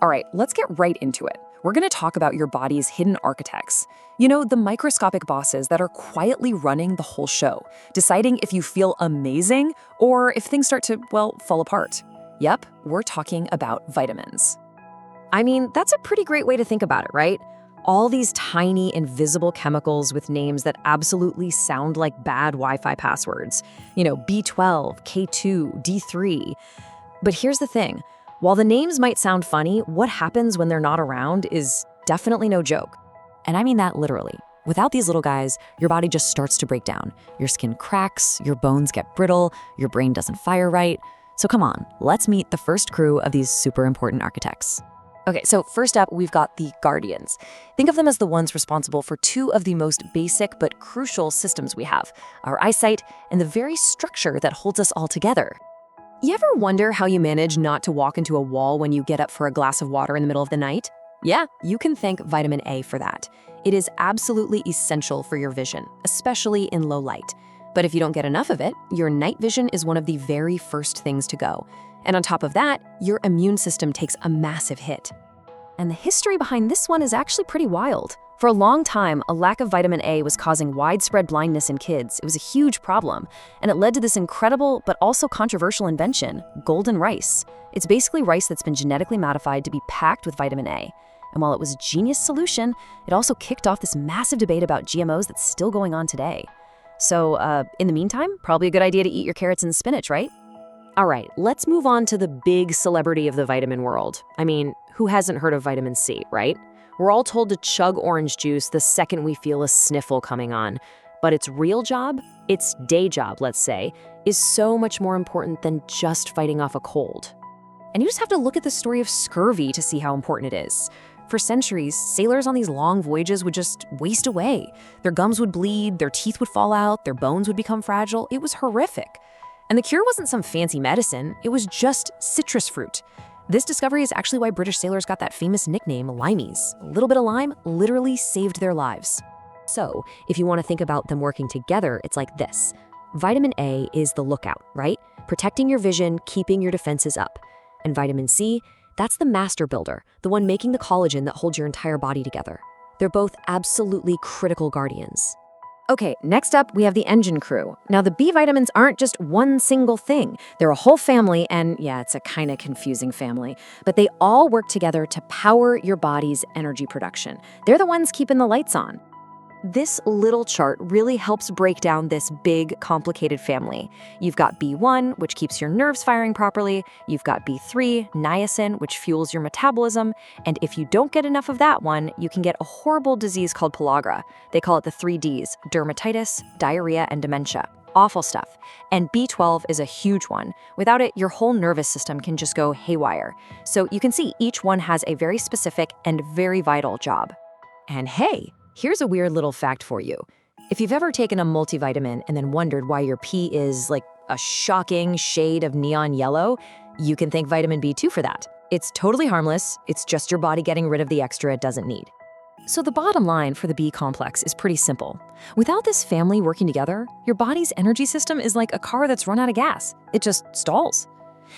All right, let's get right into it. We're going to talk about your body's hidden architects. You know, the microscopic bosses that are quietly running the whole show, deciding if you feel amazing or if things start to, well, fall apart. Yep, we're talking about vitamins. I mean, that's a pretty great way to think about it, right? All these tiny, invisible chemicals with names that absolutely sound like bad Wi-Fi passwords. You know, B12, K2, D3. But here's the thing. While the names might sound funny, what happens when they're not around is definitely no joke. And I mean that literally. Without these little guys, your body just starts to break down. Your skin cracks, your bones get brittle, your brain doesn't fire right. So come on, let's meet the first crew of these super important architects. Okay, so first up, we've got the guardians. Think of them as the ones responsible for two of the most basic but crucial systems we have, our eyesight and the very structure that holds us all together. You ever wonder how you manage not to walk into a wall when you get up for a glass of water in the middle of the night? Yeah, you can thank vitamin A for that. It is absolutely essential for your vision, especially in low light. But if you don't get enough of it, your night vision is one of the very first things to go. And on top of that, your immune system takes a massive hit. And the history behind this one is actually pretty wild. For a long time, a lack of vitamin A was causing widespread blindness in kids. It was a huge problem, and it led to this incredible but also controversial invention, golden rice. It's basically rice that's been genetically modified to be packed with vitamin A. And while it was a genius solution, it also kicked off this massive debate about GMOs that's still going on today. So, in the meantime, probably a good idea to eat your carrots and spinach, right? All right, let's move on to the big celebrity of the vitamin world. I mean, who hasn't heard of vitamin C, right? We're all told to chug orange juice the second we feel a sniffle coming on. But its real job, its day job, let's say, is so much more important than just fighting off a cold. And you just have to look at the story of scurvy to see how important it is. For centuries, sailors on these long voyages would just waste away. Their gums would bleed, their teeth would fall out, their bones would become fragile. It was horrific. And the cure wasn't some fancy medicine, it was just citrus fruit. This discovery is actually why British sailors got that famous nickname, limeys. A little bit of lime literally saved their lives. So, if you want to think about them working together, it's like this. Vitamin A is the lookout, right? Protecting your vision, keeping your defenses up. And vitamin C, that's the master builder, the one making the collagen that holds your entire body together. They're both absolutely critical guardians. Okay, next up, we have the engine crew. Now, the B vitamins aren't just one single thing. They're a whole family, and yeah, it's a kind of confusing family, but they all work together to power your body's energy production. They're the ones keeping the lights on. This little chart really helps break down this big, complicated family. You've got B1, which keeps your nerves firing properly. You've got B3, niacin, which fuels your metabolism. And if you don't get enough of that one, you can get a horrible disease called pellagra. They call it the 3Ds, dermatitis, diarrhea, and dementia. Awful stuff. And B12 is a huge one. Without it, your whole nervous system can just go haywire. So you can see each one has a very specific and very vital job. And hey, here's a weird little fact for you. If you've ever taken a multivitamin and then wondered why your pee is like a shocking shade of neon yellow, you can thank vitamin B2 for that. It's totally harmless. It's just your body getting rid of the extra it doesn't need. So the bottom line for the B complex is pretty simple. Without this family working together, your body's energy system is like a car that's run out of gas. It just stalls.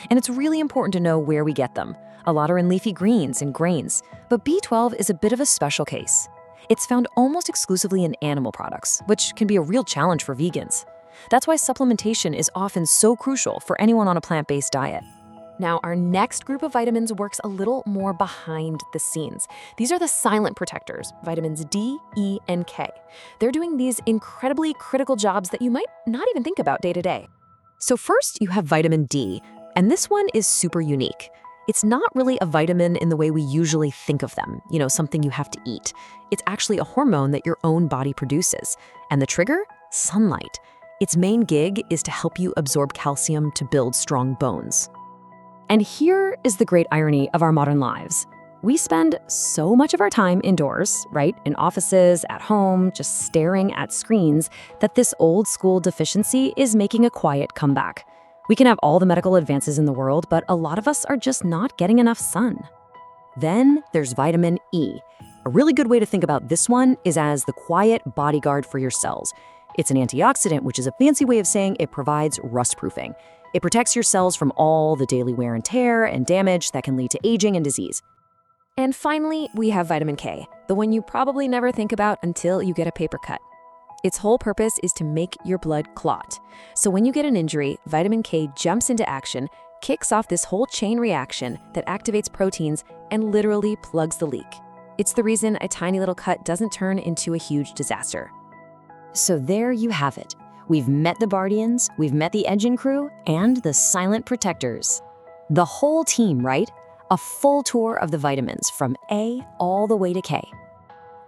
And it's really important to know where we get them. A lot are in leafy greens and grains, but B12 is a bit of a special case. It's found almost exclusively in animal products, which can be a real challenge for vegans. That's why supplementation is often so crucial for anyone on a plant-based diet. Now, our next group of vitamins works a little more behind the scenes. These are the silent protectors, vitamins D, E, and K. They're doing these incredibly critical jobs that you might not even think about day to day. So first, you have vitamin D, and this one is super unique. It's not really a vitamin in the way we usually think of them, something you have to eat. It's actually a hormone that your own body produces. And the trigger? Sunlight. Its main gig is to help you absorb calcium to build strong bones. And here is the great irony of our modern lives. We spend so much of our time indoors, right? In offices, at home, just staring at screens, that this old school deficiency is making a quiet comeback. We can have all the medical advances in the world, but a lot of us are just not getting enough sun. Then there's vitamin E. A really good way to think about this one is as the quiet bodyguard for your cells. It's an antioxidant, which is a fancy way of saying it provides rust-proofing. It protects your cells from all the daily wear and tear and damage that can lead to aging and disease. And finally, we have vitamin K, the one you probably never think about until you get a paper cut. Its whole purpose is to make your blood clot. So when you get an injury, vitamin K jumps into action, kicks off this whole chain reaction that activates proteins and literally plugs the leak. It's the reason a tiny little cut doesn't turn into a huge disaster. So there you have it. We've met the Bardians, we've met the engine crew, and the silent protectors. The whole team, right? A full tour of the vitamins from A all the way to K.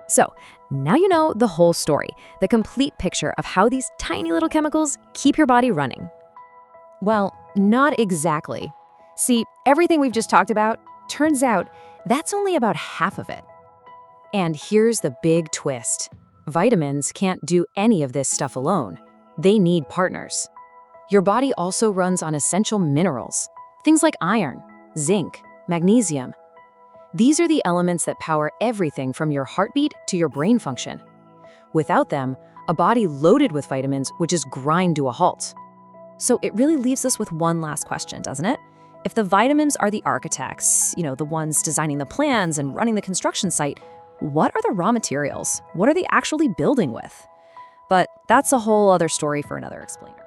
So now you know the whole story, the complete picture of how these tiny little chemicals keep your body running. Well, not exactly. See, everything we've just talked about, turns out that's only about half of it. And here's the big twist. Vitamins can't do any of this stuff alone. They need partners. Your body also runs on essential minerals, things like iron, zinc, magnesium. These are the elements that power everything from your heartbeat to your brain function. Without them, a body loaded with vitamins would just grind to a halt. So it really leaves us with one last question, doesn't it? If the vitamins are the architects, the ones designing the plans and running the construction site, what are the raw materials? What are they actually building with? But that's a whole other story for another explainer.